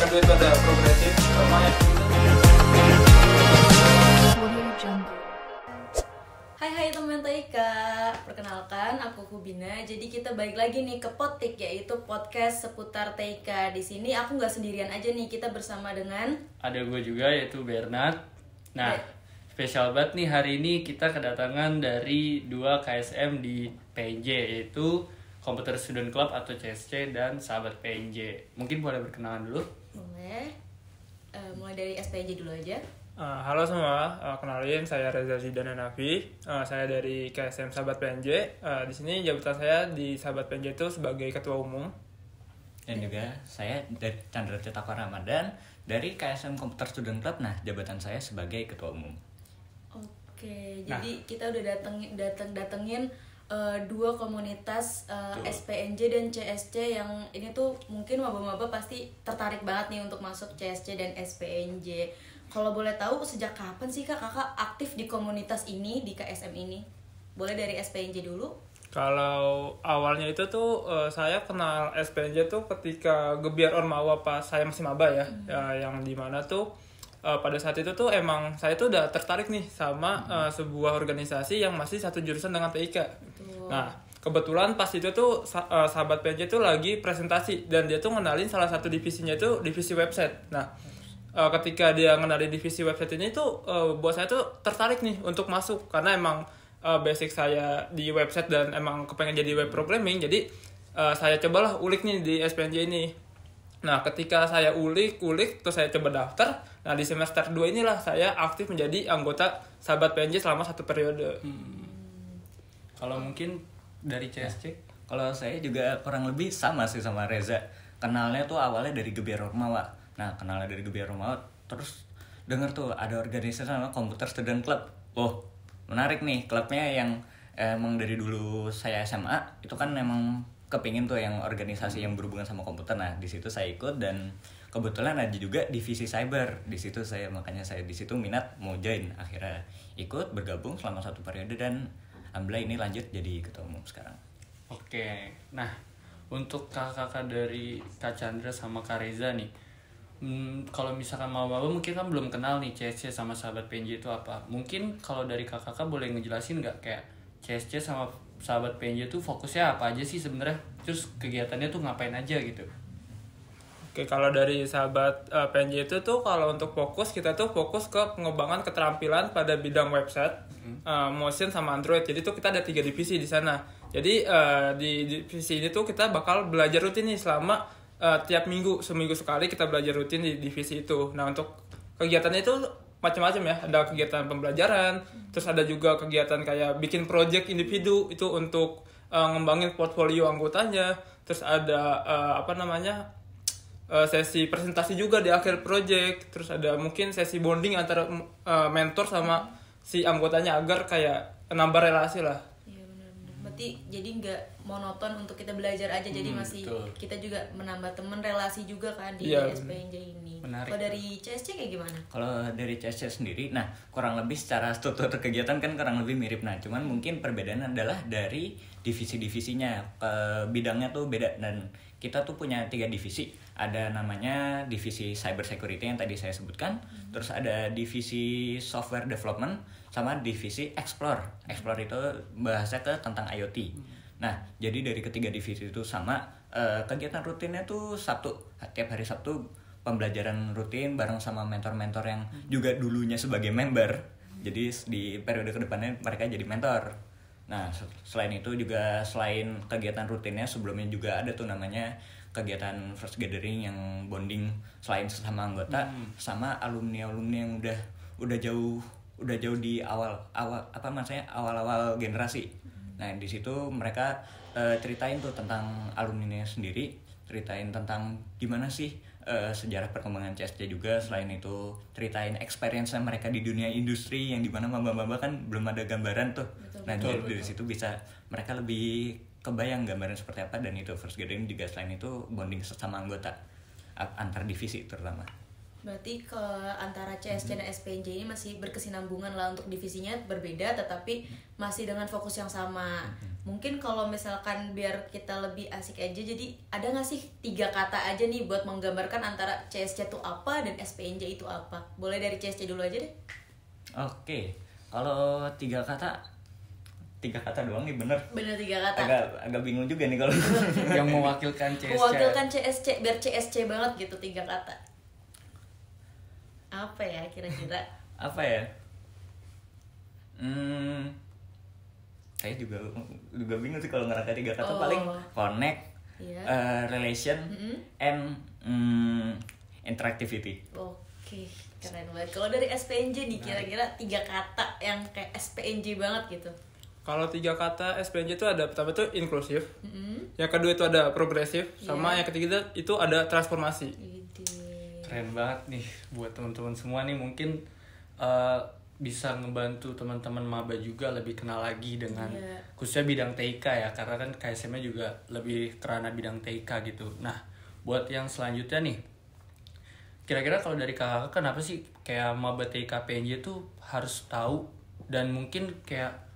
Android itu ada progresif sama yang Hai teman Taika, perkenalkan aku Kubina. Jadi kita balik lagi nih ke Potik, yaitu podcast seputar Taika. Di sini aku nggak sendirian aja nih, kita bersama dengan ada gue juga yaitu Bernard. Nah, spesial banget nih hari ini kita kedatangan dari dua KSM di PNJ, yaitu Komputer Student Club atau CSC dan Sahabat PNJ. Mungkin boleh berkenalan dulu? Boleh. Mulai dari SPNJ dulu aja. Halo semua, kenalin saya Reza Zidane Nafi. Saya dari KSM Sahabat PNJ. Di sini jabatan saya di Sahabat PNJ itu sebagai ketua umum. Dan juga saya dari Chandra Cetaka Ramadan dari KSM Komputer Student Club. Nah, jabatan saya sebagai ketua umum. Oke, jadi kita udah datengin dua komunitas SPNJ dan CSC yang ini tuh mungkin maba-maba pasti tertarik banget nih untuk masuk CSC dan SPNJ. Kalau boleh tahu sejak kapan sih kakak aktif di komunitas ini, di KSM ini? Boleh dari SPNJ dulu? Kalau awalnya itu tuh saya kenal SPNJ tuh ketika Gebiar Ormawa pas saya masih maba ya, yang dimana tuh pada saat itu tuh emang saya tuh udah tertarik nih sama sebuah organisasi yang masih satu jurusan dengan TIK. Nah, kebetulan pas itu tuh sahabat PNJ tuh lagi presentasi dan dia tuh ngenalin salah satu divisinya itu divisi website. Nah, ketika dia ngenalin divisi website ini tuh buat saya tuh tertarik nih untuk masuk karena emang basic saya di website dan emang kepengen jadi web programming. Jadi saya cobalah ulik nih di SPNJ ini. Nah, ketika saya ulik terus saya coba daftar. Nah, di semester 2 inilah saya aktif menjadi anggota Sahabat PNJ selama 1 periode. Kalau mungkin dari CSC? Kalau saya juga kurang lebih sama sih sama Reza. Kenalnya tuh awalnya dari Gebiar Ormawa. Nah, kenalnya dari Gebiar Ormawa, terus denger tuh ada organisasi nama Komputer Student Club. Oh, menarik nih klubnya yang emang dari dulu saya SMA itu kan emang kepingin tuh yang organisasi yang berhubungan sama komputer. Nah, di situ saya ikut dan kebetulan ada juga divisi cyber. Di situ makanya saya di situ minat mau join. Akhirnya ikut bergabung selama 1 periode dan alhamdulillah ini lanjut jadi ketua umum sekarang. Oke. Nah, untuk kakak-kakak dari Kak Chandra sama Kak Reza nih, kalau misalkan maba mungkin kan belum kenal nih CSC sama Sahabat PNJ itu apa. Mungkin kalau dari kakak-kakak boleh ngejelasin nggak kayak CSC sama Sahabat PNJ itu fokusnya apa aja sih sebenarnya? Terus kegiatannya tuh ngapain aja gitu? Oke, kalau dari Sahabat PNJ itu tuh kalau untuk fokus kita tuh fokus ke pengembangan keterampilan pada bidang website, motion sama Android. Jadi tuh kita ada 3 divisi di sana. Jadi di divisi ini tuh kita bakal belajar rutin nih selama tiap seminggu sekali kita belajar rutin di divisi itu. Nah, untuk kegiatannya itu macam-macam ya. Ada kegiatan pembelajaran, terus ada juga kegiatan kayak bikin project individu itu untuk ngembangin portfolio anggotanya. Terus ada sesi presentasi juga di akhir project. Terus ada mungkin sesi bonding antara mentor sama si anggotanya agar kayak nambah relasi lah. Iya benar-benar. Berarti jadi nggak monoton untuk kita belajar aja, jadi masih betul. kita juga menambah teman, relasi juga kan di Iya, SPNJ ini. Menarik. Kalau dari CSC kayak gimana? Kalau dari CSC sendiri, nah kurang lebih secara struktur kegiatan kan kurang lebih mirip. Nah, cuman mungkin perbedaan adalah dari divisi-divisinya. Bidangnya tuh beda dan kita tuh punya 3 divisi. Ada namanya divisi cyber security yang tadi saya sebutkan. Terus ada divisi software development sama divisi explore. Explore itu bahasa tentang IoT. Nah, jadi dari ketiga divisi itu sama kegiatan rutinnya tuh tiap hari Sabtu pembelajaran rutin bareng sama mentor-mentor yang juga dulunya sebagai member. Jadi di periode kedepannya mereka jadi mentor. Nah, selain itu juga selain kegiatan rutinnya sebelumnya juga ada tuh namanya kegiatan first gathering yang bonding selain sesama anggota sama alumni-alumni yang udah jauh di awal-awal generasi. Nah, di situ mereka ceritain tuh tentang alumninya sendiri, ceritain tentang gimana sih sejarah perkembangan CSC juga. Selain itu ceritain experience-nya mereka di dunia industri yang dimana maba-maba kan belum ada gambaran tuh. Nah, dari situ bisa mereka lebih kebayang gambaran seperti apa. Dan itu first gathering juga selain itu bonding sesama anggota antar divisi terutama. Berarti ke antara CSC dan SPNJ ini masih berkesinambungan lah, untuk divisinya berbeda tetapi masih dengan fokus yang sama. Mungkin kalau misalkan biar kita lebih asik aja, jadi ada nggak sih 3 kata aja nih buat menggambarkan antara CSC itu apa dan SPNJ itu apa? Boleh dari CSC dulu aja deh. Oke, kalau 3 kata doang nih bener. Bener 3 kata. Agak bingung juga nih kalau Yang mewakilkan CSC. Mewakilkan CSC, biar CSC banget gitu 3 kata. Apa ya kira-kira? Apa ya? Saya juga bingung sih kalau ngerangka 3 kata. Paling connect, Iya. relation, and interactivity. Oke, keren banget. Kalau dari SPNJ nih kira-kira 3 kata yang kayak SPNJ banget gitu. Kalau 3 kata SPNJ itu ada pertama itu inklusif, yang kedua itu ada progresif, sama yang ketiga itu ada transformasi. Keren banget nih buat teman-teman semua nih, mungkin bisa ngebantu teman-teman maba juga lebih kenal lagi dengan khususnya bidang TIK ya, karena kan KSM-nya juga lebih kerana bidang TIK gitu. Nah, buat yang selanjutnya nih, kira-kira kalau dari kakak kenapa sih kayak maba TIK PNJ tuh harus tahu dan mungkin kayak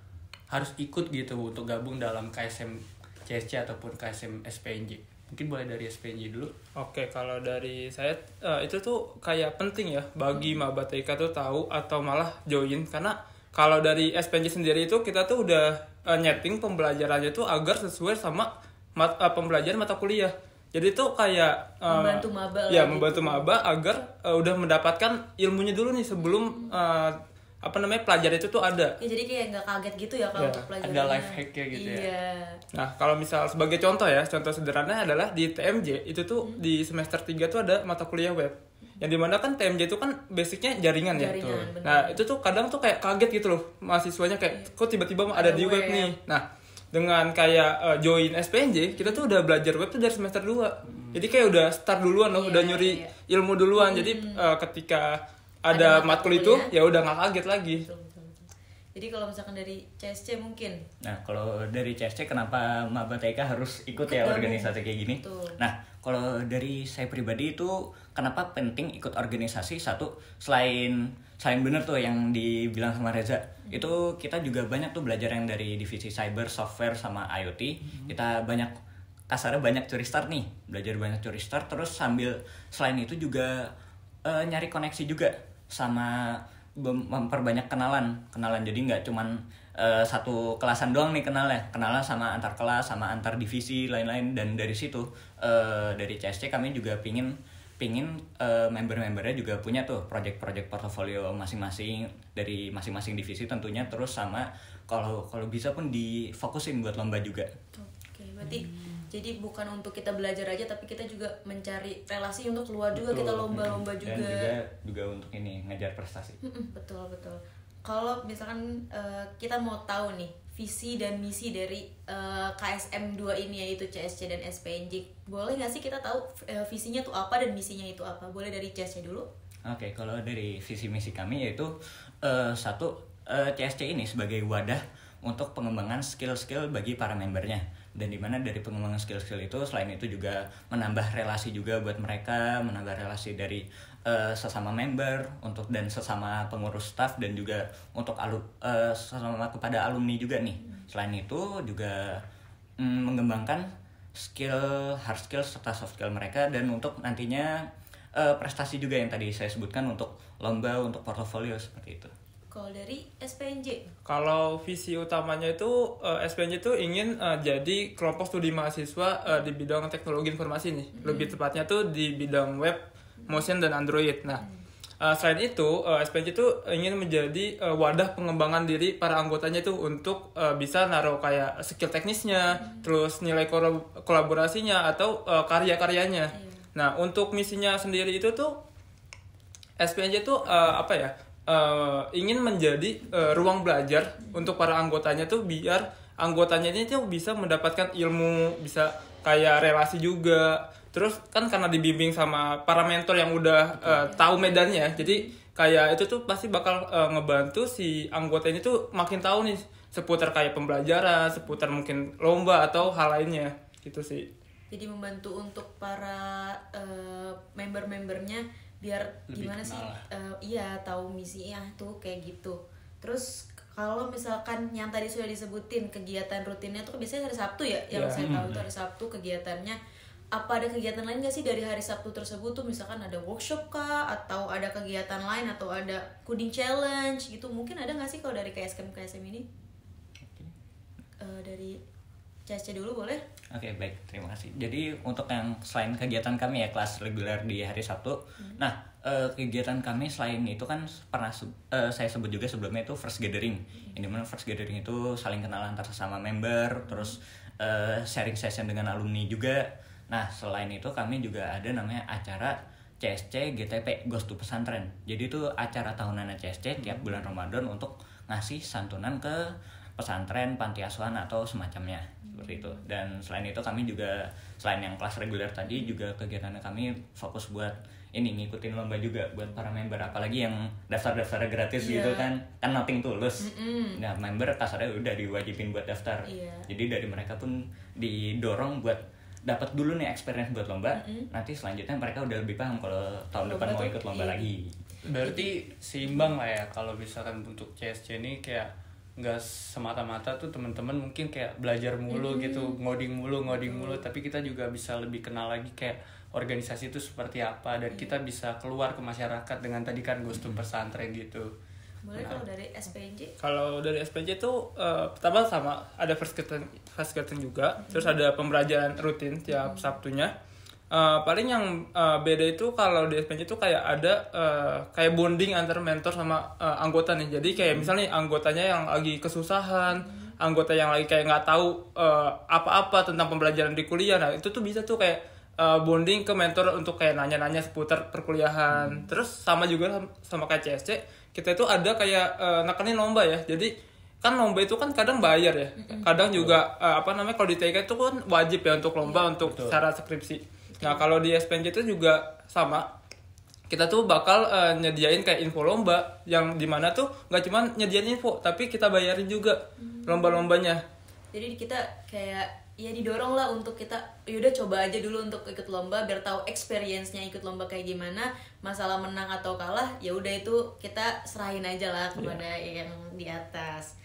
harus ikut gitu untuk gabung dalam KSM CSC ataupun KSM SPNJ? Mungkin boleh dari SPNJ dulu. Oke, kalau dari saya itu tuh kayak penting ya bagi maba TIK tuh tahu atau malah join, karena kalau dari SPNJ sendiri itu kita tuh udah nyeting pembelajarannya tuh agar sesuai sama pembelajaran mata kuliah. Jadi tuh kayak membantu maba ya membantu maba agar udah mendapatkan ilmunya dulu nih sebelum pelajaran itu tuh ada. Ya, jadi kayak nggak kaget gitu ya kalau untuk pelajarannya. Ada life hack-nya gitu ya. Nah, kalau misal sebagai contoh ya, contoh sederhana adalah di TMJ itu tuh di semester 3 tuh ada mata kuliah web. Yang dimana kan TMJ itu kan basicnya jaringan ya. Bener. Nah, itu tuh kadang tuh kayak kaget gitu loh mahasiswanya, kayak kok tiba-tiba ada di web nih. Nah, dengan kayak join SPNJ, kita tuh udah belajar web tuh dari semester 2. Jadi kayak udah start duluan loh, udah nyuri ilmu duluan. Jadi ketika ada matkul itu ya udah nggak kaget lagi. Betul. Jadi kalau misalkan dari CSC mungkin. Nah, kalau dari CSC kenapa maba TIK harus ikut ya organisasi kayak gini? Betul. Nah, kalau dari saya pribadi itu kenapa penting ikut organisasi? Satu, selain bener tuh yang dibilang sama Reza, itu kita juga banyak tuh belajar yang dari divisi cyber, software sama IoT. Kita kasarnya banyak curi start nih, belajar banyak curi start, terus sambil selain itu juga nyari koneksi juga sama memperbanyak kenalan. Jadi nggak cuman satu kelasan doang nih kenalan sama antar kelas, sama antar divisi lain-lain. Dan dari situ dari CSC kami juga pingin member-membernya juga punya tuh project-project portofolio masing-masing dari masing-masing divisi tentunya, terus sama kalau bisa pun difokusin buat lomba juga. Oke, berarti jadi bukan untuk kita belajar aja, tapi kita juga mencari relasi untuk keluar juga. Betul. Kita lomba-lomba juga. Dan juga untuk ini ngejar prestasi. Betul. Kalau misalkan kita mau tahu nih visi dan misi dari KSM 2 ini, yaitu CSC dan SPNJ, boleh nggak sih kita tahu visinya tuh apa dan misinya itu apa? Boleh dari CSC dulu? Oke, kalau dari visi misi kami yaitu satu, CSC ini sebagai wadah untuk pengembangan skill-skill bagi para membernya. Dan dimana dari pengembangan skill-skill itu selain itu juga menambah relasi juga buat mereka, menambah relasi dari sesama member dan sesama pengurus staff, dan juga untuk sesama kepada alumni juga nih. Selain itu juga mengembangkan hard skill serta soft skill mereka, dan untuk nantinya prestasi juga yang tadi saya sebutkan untuk lomba, untuk portofolio seperti itu. Kalau dari SPNJ? Kalau visi utamanya itu SPNJ itu ingin jadi kelompok studi mahasiswa di bidang teknologi informasi nih. Lebih tepatnya tuh di bidang web, motion, dan Android. Nah, selain itu SPNJ itu ingin menjadi wadah pengembangan diri para anggotanya itu untuk bisa naruh kayak skill teknisnya, terus nilai kolaborasinya atau karya-karyanya. Nah, untuk misinya sendiri itu tuh SPNJ itu ingin menjadi ruang belajar untuk para anggotanya tuh, biar anggotanya ini tuh bisa mendapatkan ilmu, bisa kayak relasi juga. Terus kan karena dibimbing sama para mentor yang udah tahu medannya, jadi kayak itu tuh pasti bakal ngebantu si anggota ini tuh makin tahu nih seputar kayak pembelajaran, seputar mungkin lomba atau hal lainnya gitu sih. Jadi membantu untuk para member-membernya biar lebih gimana sih tahu misinya tuh kayak gitu. Terus kalau misalkan yang tadi sudah disebutin kegiatan rutinnya tuh biasanya hari Sabtu ya, yang saya tahu itu hari Sabtu kegiatannya. Apa ada kegiatan lain gak sih dari hari Sabtu tersebut tuh, misalkan ada workshop kah, atau ada kegiatan lain, atau ada coding challenge gitu, mungkin ada gak sih kalau dari KSM ini? Dari CSC dulu boleh? Oke, baik, terima kasih. Jadi untuk yang selain kegiatan kami ya kelas reguler di hari Sabtu, nah kegiatan kami selain itu kan pernah saya sebut juga sebelumnya itu first gathering. Yang dimana first gathering itu saling kenal antar sesama member, terus sharing session dengan alumni juga. Nah selain itu kami juga ada namanya acara CSC GTP Ghost to Pesantren. Jadi itu acara tahunan CSC tiap bulan Ramadan untuk ngasih santunan ke pesantren, panti asuhan atau semacamnya seperti itu. Dan selain itu kami juga selain yang kelas reguler tadi juga kegiatannya kami fokus buat ini ngikutin lomba juga buat para member, apalagi yang daftar gratis gitu kan nothing tulus. Nah member kasarnya udah diwajibin buat daftar. Jadi dari mereka pun didorong buat dapat dulu nih experience buat lomba. Nanti selanjutnya mereka udah lebih paham kalau tahun depan mau ikut lomba lagi. Berarti seimbang lah ya kalau misalkan untuk CSC ini kayak nggak semata-mata tuh teman-teman mungkin kayak belajar mulu gitu, ngoding mulu, tapi kita juga bisa lebih kenal lagi kayak organisasi itu seperti apa, dan kita bisa keluar ke masyarakat dengan tadi kan Ghost to Pesantren gitu. Boleh kalau dari SPNJ? Kalau dari SPNJ itu pertama sama ada first gathering juga, terus ada pembelajaran rutin tiap Sabtunya. Paling yang beda itu kalau di SPNJ itu kayak ada kayak bonding antar mentor sama anggota nih. Jadi kayak misalnya anggotanya yang lagi kesusahan, anggota yang lagi kayak nggak tahu apa-apa tentang pembelajaran di kuliah, nah itu tuh bisa tuh kayak bonding ke mentor untuk kayak nanya-nanya seputar perkuliahan. Terus sama juga sama kayak CSC, kita itu ada kayak nekenin lomba ya. Jadi kan lomba itu kan kadang bayar ya, kadang juga kalau di TK itu kan wajib ya untuk lomba untuk syarat skripsi. Nah kalau di SPNJ itu juga sama, kita tuh bakal nyediain kayak info lomba yang dimana tuh nggak cuma nyediain info tapi kita bayarin juga lomba-lombanya. Jadi kita kayak ya didorong lah untuk kita yaudah coba aja dulu untuk ikut lomba biar tahu experience-nya ikut lomba kayak gimana. Masalah menang atau kalah ya udah itu kita serahin aja lah kepada yang di atas.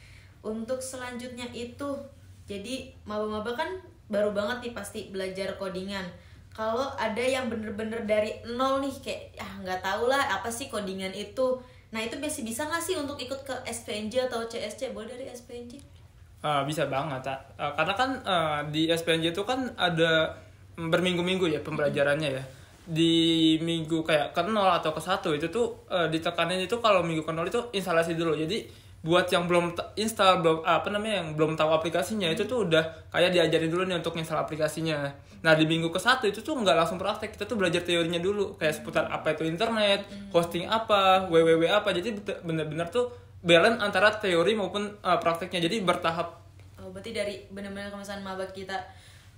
Untuk selanjutnya itu jadi maba-maba kan baru banget nih pasti belajar codingan. Kalau ada yang bener-bener dari nol nih kayak nggak tahu lah apa sih codingan itu, nah itu bisa nggak sih untuk ikut ke SPNJ atau CSC? Boleh dari SPNJ? Bisa banget, karena kan di SPNJ itu kan ada berminggu-minggu ya pembelajarannya ya. Di minggu kayak ke-0 atau ke-1 itu tuh ditekanin itu kalau minggu ke-0 itu instalasi dulu. Jadi buat yang belum install, yang belum tahu aplikasinya itu tuh udah kayak diajarin dulu nih untuk install aplikasinya. Nah di minggu ke-1 itu tuh nggak langsung praktek, kita tuh belajar teorinya dulu kayak seputar apa itu internet, hosting apa, www apa. Jadi bener-bener tuh balance antara teori maupun prakteknya, jadi bertahap. Berarti dari bener-bener kemisalan maba kita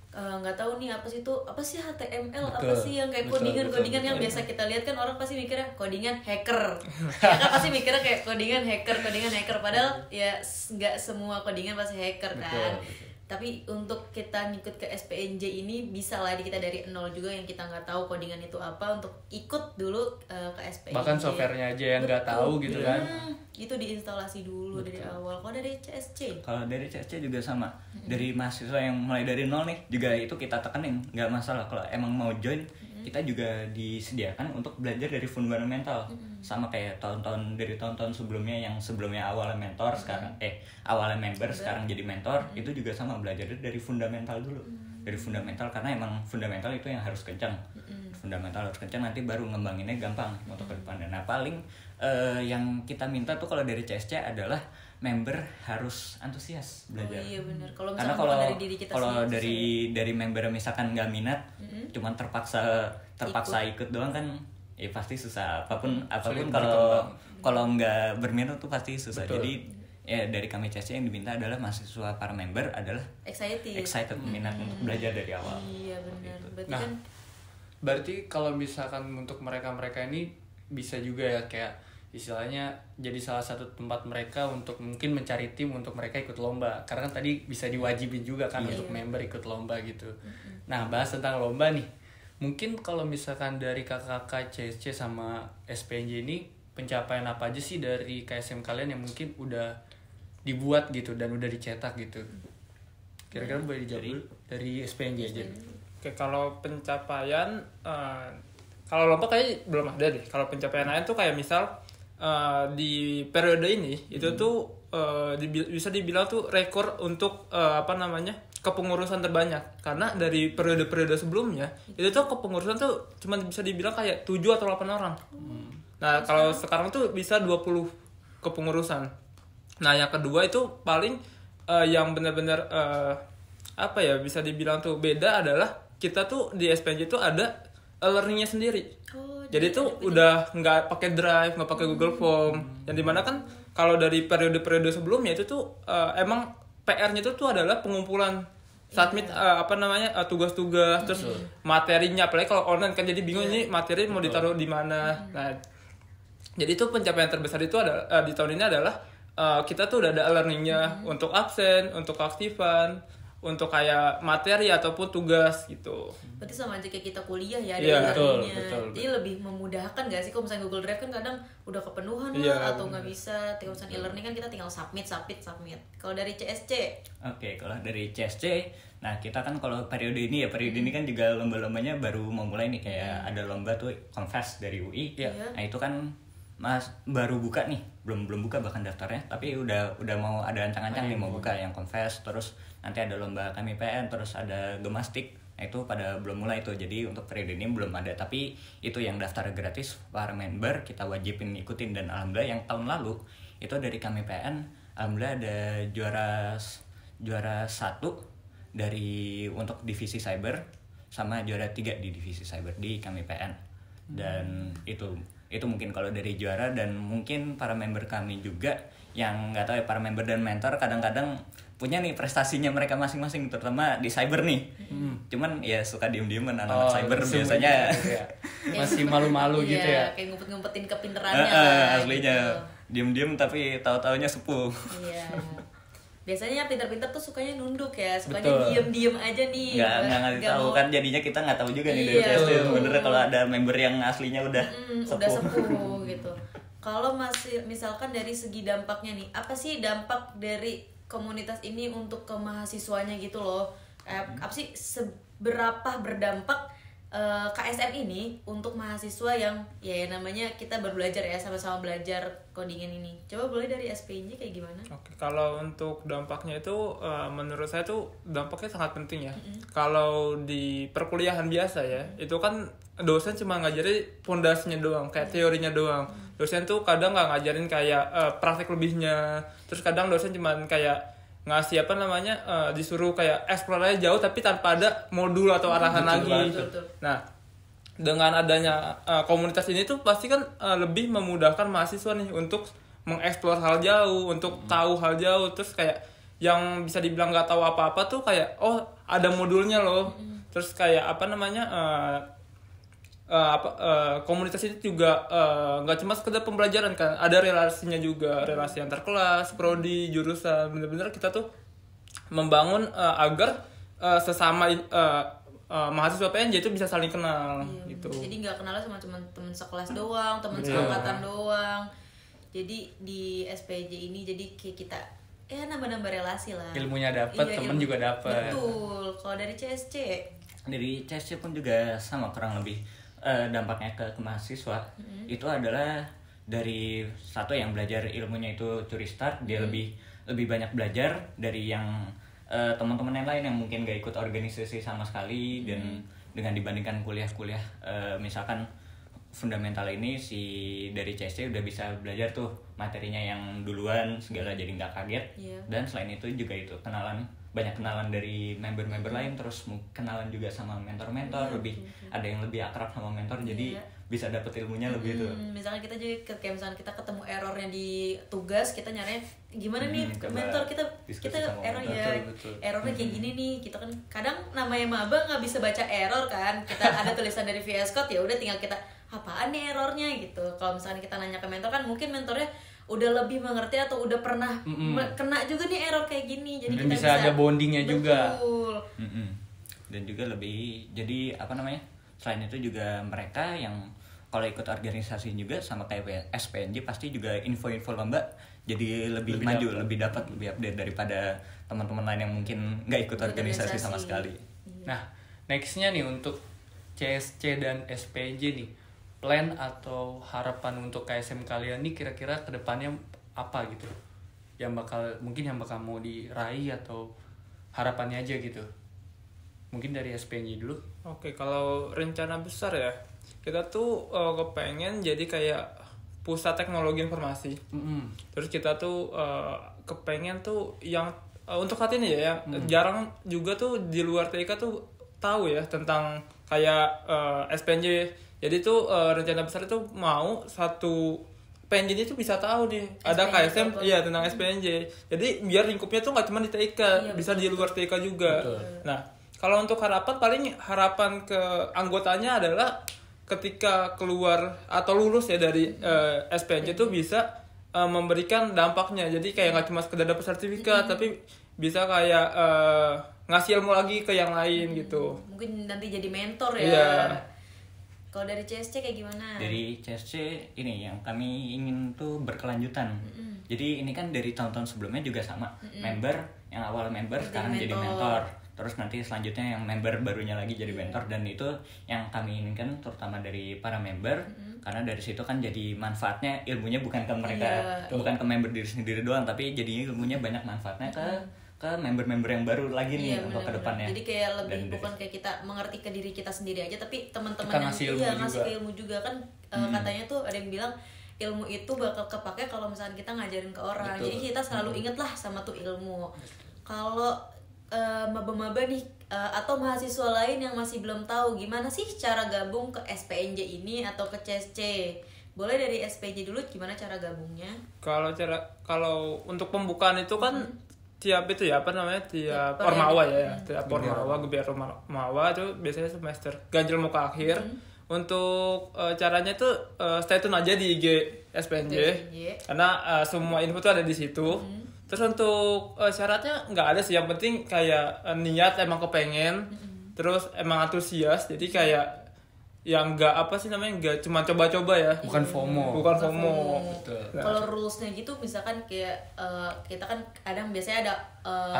nggak tahu nih apa sih HTML, apa sih yang kayak codingan yang biasa kita lihat kan orang pasti mikirnya codingan hacker. Ya kan pasti mikirnya kayak codingan hacker padahal ya nggak semua codingan pasti hacker kan. Tapi untuk kita ngikut ke SPNJ ini bisa lah kita dari nol juga yang kita nggak tahu codingan itu apa untuk ikut dulu ke SPNJ. Bahkan softwarenya aja yang nggak tahu gitu kan. Itu diinstalasi dulu dari awal. Kalau dari CSC? Kalau dari CSC juga sama. Dari mahasiswa yang mulai dari nol nih juga itu kita tekenin, nggak masalah kalau emang mau join. Kita juga disediakan untuk belajar dari fundamental, sama kayak tahun-tahun sebelumnya yang sebelumnya awalnya mentor sekarang awalnya member sekarang jadi mentor. Itu juga sama, belajar dari fundamental dulu. Dari fundamental karena emang fundamental itu yang harus kencang. Fundamental harus kencang, nanti baru ngembanginnya gampang untuk ke depan. Nah paling yang kita minta tuh kalau dari CSC adalah member harus antusias belajar. Oh iya benar. Karena dari diri kita kalau dari member misalkan nggak minat, cuman terpaksa ikut doang kan, ya pasti susah. Apapun kalau nggak berminat tuh pasti susah. Betul. Jadi ya dari kami CSC yang diminta adalah mahasiswa para member adalah excited minat untuk belajar dari awal. Iya benar. Berarti berarti kalau misalkan untuk mereka ini bisa juga ya kayak istilahnya jadi salah satu tempat mereka untuk mungkin mencari tim untuk mereka ikut lomba, karena kan tadi bisa diwajibin juga kan untuk member ikut lomba gitu. Nah bahas tentang lomba nih, mungkin kalau misalkan dari kakak-kakak CSC sama SPNJ ini pencapaian apa aja sih dari KSM kalian yang mungkin udah dibuat gitu dan udah dicetak gitu. Kira-kira boleh dijawab dulu dari SPNJ aja. Oke, kalau pencapaian kalau lomba kayaknya belum ada deh. Kalau pencapaian lain tuh kayak misal di periode ini itu tuh bisa dibilang tuh rekor untuk kepengurusan terbanyak, karena dari periode-periode sebelumnya itu tuh kepengurusan tuh cuma bisa dibilang kayak 7 atau 8 orang. Nah, kalau sekarang tuh bisa 20 kepengurusan. Nah, yang kedua itu paling yang benar-benar bisa dibilang tuh beda adalah kita tuh di SPNJ tuh ada learningnya sendiri. Jadi tuh udah nggak pakai Drive, nggak pakai Google Form. Yang dimana kan kalau dari periode-periode sebelumnya itu tuh emang PR-nya itu tuh adalah pengumpulan submit tugas-tugas, terus materinya, apalagi kalau online kan jadi bingung ini materi mau ditaruh di mana. Nah, jadi tuh pencapaian terbesar itu ada di tahun ini adalah kita tuh udah ada learningnya untuk absen, untuk keaktifan, untuk kayak materi ataupun tugas gitu. Berarti sama aja kayak kita kuliah ya, ada Iya, learningnya. betul. Jadi lebih memudahkan gak sih kalau misalnya Google Drive kan kadang udah kepenuhan Iya, lah atau nggak bisa. Kalau misalnya e-learning kan kita tinggal submit. Kalau dari CSC? Oke, kalau dari CSC, nah kita kan kalau periode ini kan juga lomba-lombanya baru mau mulai nih, kayak ada lomba tuh Confess dari UI. Iya. Nah itu kan baru buka nih, belum buka bahkan daftarnya, tapi udah mau ada ancang-ancang nih mau buka yang Confess, terus nanti ada lomba KMIPN, terus ada Gemastik. Nah itu pada belum mulai tuh, jadi untuk periode ini belum ada, tapi itu yang daftar gratis para member kita wajibin ikutin. Dan alhamdulillah yang tahun lalu itu dari KMIPN alhamdulillah ada juara 1 dari untuk divisi cyber, sama juara 3 di divisi cyber di KMIPN. Dan itu mungkin kalau dari juara. Dan mungkin para member kami juga yang nggak tahu ya, para member dan mentor kadang-kadang punya nih prestasinya mereka masing-masing, terutama di cyber nih. Cuman ya suka diem-dieman anak cyber biasanya ya. Masih malu-malu gitu ya. Kayak ngumpet-ngumpetin kepinterannya lah. aslinya gitu. diem-diem tapi tahu-taunya sepuh. Iya. Biasanya pintar-pintar tuh sukanya nunduk ya, sukanya Betul. diem-diem aja nih. Nggak tahu kan, jadinya kita nggak tahu juga nih dari Iya. CSC sebenarnya kalau ada member yang aslinya udah udah sepuh gitu. Kalau masih misalkan dari segi dampaknya nih, apa sih dampak dari komunitas ini untuk ke mahasiswanya gitu loh? Apa sih seberapa berdampak KSM ini untuk mahasiswa yang ya namanya kita baru belajar ya, sama-sama belajar codingan ini. Coba boleh dari SPNJ kayak gimana? Oke, kalau untuk dampaknya itu menurut saya tuh dampaknya sangat penting ya. Kalau di perkuliahan biasa ya, itu kan dosen cuma ngajarin pondasinya doang, kayak teorinya doang. Dosen tuh kadang nggak ngajarin kayak praktek lebihnya. Terus kadang dosen cuma kayak ngasih disuruh kayak explore aja jauh tapi tanpa ada modul atau arahan lagi. Betul. Nah, dengan adanya komunitas ini tuh pasti kan lebih memudahkan mahasiswa nih untuk mengeksplor hal jauh, untuk tahu hal jauh. Terus kayak yang bisa dibilang nggak tahu apa-apa tuh kayak ada modulnya loh. Terus kayak komunitas itu juga nggak cuma sekedar pembelajaran kan, ada relasinya juga, relasi antar kelas, prodi, jurusan. Bener-bener kita tuh membangun agar sesama mahasiswa PNJ itu bisa saling kenal gitu. Jadi nggak kenal sama teman sekelas doang, teman seangkatan doang. Jadi di SPJ ini jadi kayak kita nambah-nambah relasi lah. Ilmunya dapat, teman juga dapat. Betul. Kalau dari CSC? Dari CSC pun juga sama kurang lebih. Dampaknya ke mahasiswa itu adalah dari satu yang belajar ilmunya itu curi start, dia lebih banyak belajar dari yang teman-teman yang lain yang mungkin gak ikut organisasi sama sekali. Dan dengan dibandingkan kuliah-kuliah misalkan fundamental ini, si dari CSC udah bisa belajar tuh materinya yang duluan segala, jadi nggak kaget. Dan selain itu juga itu banyak kenalan dari member-member lain, terus kenalan juga sama mentor-mentor, ada yang lebih akrab sama mentor, jadi bisa dapet ilmunya lebih tuh. Misalnya kita jadi kayak misalnya kita ketemu errornya di tugas, kita nyarinya gimana nih mentor kita error ya, errornya kayak gini nih. Kita kan kadang namanya maba nggak bisa baca error kan, kita ada tulisan dari VS Code, ya udah tinggal kita apaan nih errornya gitu. Kalau misalnya kita nanya ke mentor kan mungkin mentornya udah lebih mengerti atau udah pernah kena juga nih error kayak gini, jadi dan kita bisa ada bondingnya juga. Dan juga lebih jadi selain itu juga mereka yang kalau ikut organisasi juga sama kayak SPNJ pasti juga info-info lomba jadi lebih maju, lebih dapat, lebih update daripada teman-teman lain yang mungkin nggak ikut organisasi sama sekali. Nah, nextnya nih untuk CSC dan SPJ nih, plan atau harapan untuk KSM kalian nih kira-kira kedepannya apa gitu? Yang bakal mau diraih atau harapannya aja gitu? Mungkin dari SPJ dulu. Oke, kalau rencana besar ya, kita tuh kepengen jadi kayak pusat teknologi informasi. Terus kita tuh kepengen tuh yang untuk saat ini ya, jarang juga tuh di luar TIK tuh tahu ya tentang kayak SPNJ. Jadi tuh rencana besar itu mau satu PNJ itu bisa tahu nih ada KSM iya tentang SPNJ. Jadi biar lingkupnya tuh nggak cuma di TIK, bisa di luar TIK juga. Betul. Nah, kalau untuk harapan harapan ke anggotanya adalah ketika keluar atau lulus ya dari SPNJ itu bisa memberikan dampaknya. Jadi kayak nggak cuma sekedar dapat sertifikat, tapi bisa kayak ngasih ilmu lagi ke yang lain gitu. Mungkin nanti jadi mentor ya. Iya. Kalau dari CSC kayak gimana? Dari CSC ini yang kami ingin tuh berkelanjutan. Jadi ini kan dari tahun-tahun sebelumnya juga sama. Member yang awal member sekarang jadi mentor. Terus nanti selanjutnya yang member barunya lagi jadi mentor, dan itu yang kami inginkan terutama dari para member, karena dari situ kan jadi manfaatnya ilmunya bukan ke mereka, bukan ke member diri sendiri doang, tapi jadi ilmunya banyak manfaatnya ke member-member yang baru lagi nih untuk kedepannya. Jadi kayak lebih bukan kayak kita mengerti ke diri kita sendiri aja, tapi teman-teman yang ngasih ilmu juga kan. Katanya tuh ada yang bilang ilmu itu bakal kepake kalau misalnya kita ngajarin ke orang. Betul. Jadi kita selalu inget lah sama tuh ilmu. Kalau maba-maba nih atau mahasiswa lain yang masih belum tahu gimana sih cara gabung ke SPNJ ini atau ke CSC, boleh dari SPJ dulu gimana cara gabungnya? Kalau untuk pembukaan itu kan tiap itu ya tiap Ormawa ya, tiap Ormawa, gebiar Ormawa itu biasanya semester ganjil mau ke akhir. Untuk caranya tuh stay tune aja di IG SPNJ karena semua info tuh ada di situ. Terus untuk syaratnya nggak ada sih, yang penting kayak niat emang kepengen, terus emang antusias, jadi kayak yang nggak nggak cuma coba-coba ya. Bukan FOMO. Betul. Nah. Kalau rulesnya gitu misalkan kayak kita kan kadang biasanya ada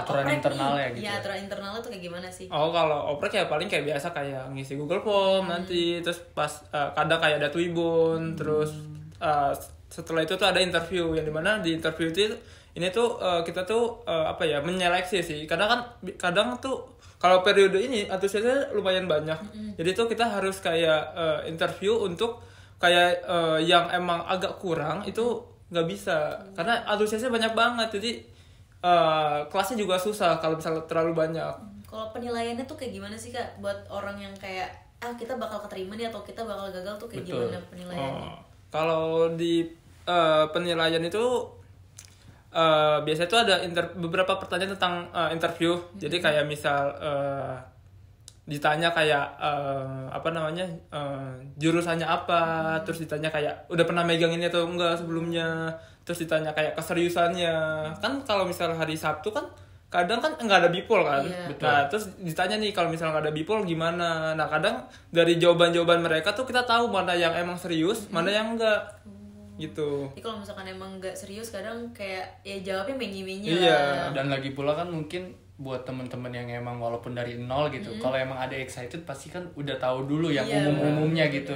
aturan internalnya gitu. Iya, aturan internalnya tuh kayak gimana sih? Oh, kalau oprek ya paling kayak biasa kayak ngisi Google Form nanti, terus pas kadang kayak ada Twibbon, terus setelah itu tuh ada interview, yang dimana di interview itu ini tuh kita tuh menyeleksi sih, karena kan kadang tuh kalau periode ini antusiasnya lumayan banyak. Jadi tuh kita harus kayak interview untuk kayak yang emang agak kurang itu nggak bisa, karena antusiasnya banyak banget, jadi kelasnya juga susah kalau misalnya terlalu banyak. Kalau penilaiannya tuh kayak gimana sih Kak buat orang yang kayak kita bakal keterima nih atau kita bakal gagal tuh kayak gimana penilaiannya? Kalau di penilaian itu biasanya tuh ada beberapa pertanyaan tentang interview. Jadi kayak misal ditanya kayak jurusannya apa, terus ditanya kayak udah pernah megang ini atau enggak sebelumnya, terus ditanya kayak keseriusannya. Kan kalau misal hari Sabtu kan kadang kan nggak ada bipol kan. Nah terus ditanya nih kalau misalnya nggak ada bipol gimana. Nah kadang dari jawaban mereka tuh kita tahu mana yang emang serius, mana yang enggak gitu. Jadi kalau misalkan emang nggak serius kadang kayak ya jawabnya menyi-menyi lah. Dan lagi pula kan mungkin buat teman-teman yang emang walaupun dari nol gitu, kalau emang ada excited pasti kan udah tahu dulu yang umum-umumnya gitu.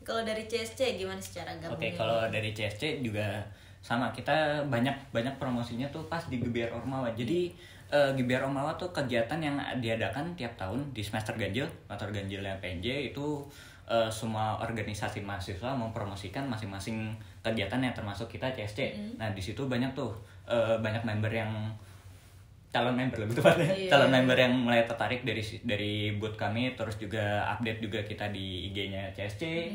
Kalau dari CSC gimana secara gabungnya? Oke, kalau dari CSC juga sama, kita banyak promosinya tuh pas di Gebiar Ormawa. Jadi Gebiar Ormawa tuh kegiatan yang diadakan tiap tahun di semester ganjil atau ganjilnya PNJ itu. Semua organisasi mahasiswa mempromosikan masing-masing kegiatan yang termasuk kita CSC. Nah di situ banyak tuh banyak member yang calon member lebih tepatnya, calon member yang mulai tertarik dari booth kami, terus juga update juga kita di IG-nya CSC.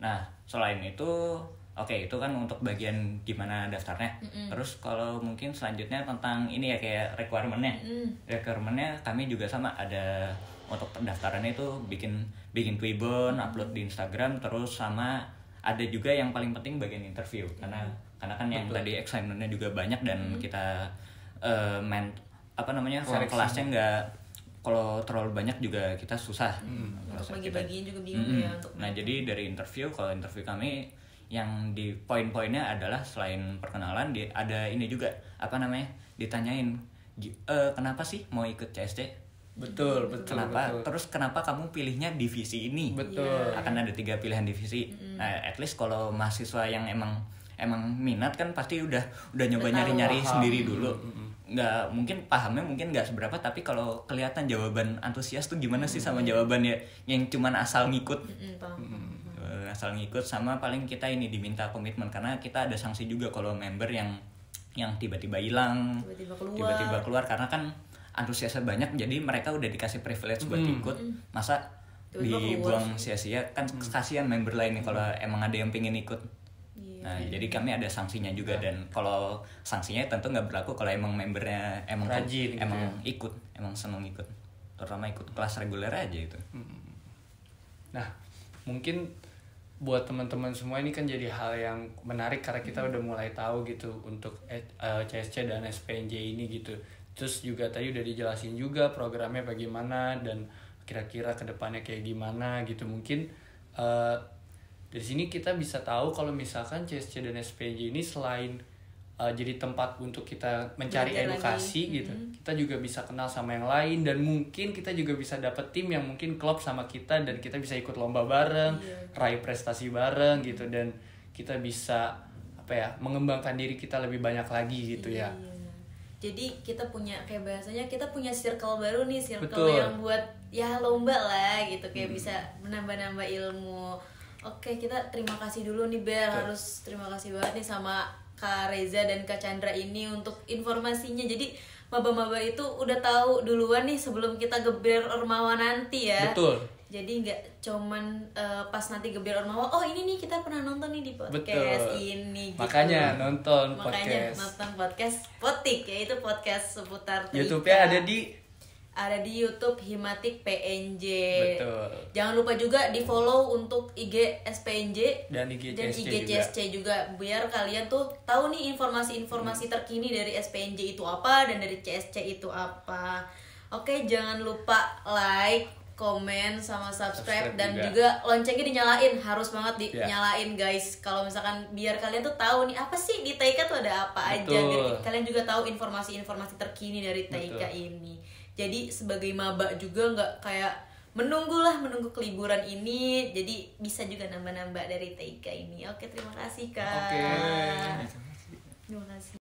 Nah selain itu itu kan untuk bagian gimana daftarnya. Terus kalau mungkin selanjutnya tentang ini ya kayak requirementnya kami juga sama, ada untuk pendaftarannya itu bikin Twibbon, upload di Instagram, terus sama ada juga yang paling penting bagian interview, karena kan yang tadi excitement-nya juga banyak dan kita kelasnya nggak, kalau terlalu banyak juga kita susah untuk bagi-bagiin juga bingung ya untuk. Nah jadi dari interview, kalau interview kami yang di poin-poinnya adalah selain perkenalan ada ini juga ditanyain kenapa sih mau ikut CSC? Betul. Kenapa? Terus kenapa kamu pilihnya divisi ini? Betul. Akan ada 3 pilihan divisi. Nah, at least kalau mahasiswa yang emang minat kan pasti udah nyoba nyari-nyari sendiri dulu. Nggak mungkin pahamnya mungkin nggak seberapa, tapi kalau kelihatan jawaban antusias tuh gimana sih sama jawabannya yang cuman asal ngikut. Asal ngikut, sama paling kita ini diminta komitmen karena kita ada sanksi juga kalau member yang tiba-tiba hilang, tiba-tiba keluar karena kan antusiasnya banyak, jadi mereka udah dikasih privilege buat ikut, masa dibuang sia-sia kan. Kasihan member lain nih kalau emang ada yang pengen ikut. Nah, jadi kami ada sanksinya juga, dan kalau sanksinya tentu nggak berlaku kalau emang membernya emang rajin, emang ikut, emang seneng ikut, terutama ikut kelas reguler aja itu. Nah, mungkin buat teman-teman semua ini kan jadi hal yang menarik karena kita udah mulai tahu gitu untuk CSC dan SPNJ ini gitu. Terus juga tadi udah dijelasin juga programnya bagaimana dan kira-kira kedepannya kayak gimana gitu. Mungkin dari sini kita bisa tahu kalau misalkan CSC dan SPNJ ini selain jadi tempat untuk kita mencari edukasi gitu, kita juga bisa kenal sama yang lain, dan mungkin kita juga bisa dapet tim yang mungkin klop sama kita dan kita bisa ikut lomba bareng, raih prestasi bareng gitu, dan kita bisa mengembangkan diri kita lebih banyak lagi gitu ya. Jadi kita punya kayak bahasanya kita punya circle baru nih, circle yang buat ya lomba lah gitu, kayak bisa menambah-nambah ilmu. Oke, kita terima kasih dulu nih Bel, harus terima kasih banget nih sama Kak Reza dan Kak Chandra ini untuk informasinya. Jadi maba-maba itu udah tahu duluan nih sebelum kita geber Ormawa nanti ya. Betul. Jadi nggak cuman pas nanti geber Ormawa, oh ini nih kita pernah nonton nih di podcast ini gitu. Makanya nonton podcast Potik, yaitu podcast seputar TIK. YouTube-nya ada di YouTube Himatik PNJ. Betul. Jangan lupa juga di follow untuk IG SPNJ dan IG CSC juga, biar kalian tuh tahu nih informasi-informasi terkini dari SPNJ itu apa dan dari CSC itu apa. Oke, jangan lupa like, komen, sama subscribe dan juga loncengnya dinyalain, harus banget dinyalain guys. Kalau misalkan biar kalian tuh tahu nih apa sih di TIK tuh ada apa aja, biar kalian juga tahu informasi-informasi terkini dari TIK ini. Jadi sebagai maba juga nggak kayak menunggu keliburan ini, jadi bisa juga nambah-nambah dari TIK ini. Oke, terima kasih Kak. Oke. Terima kasih.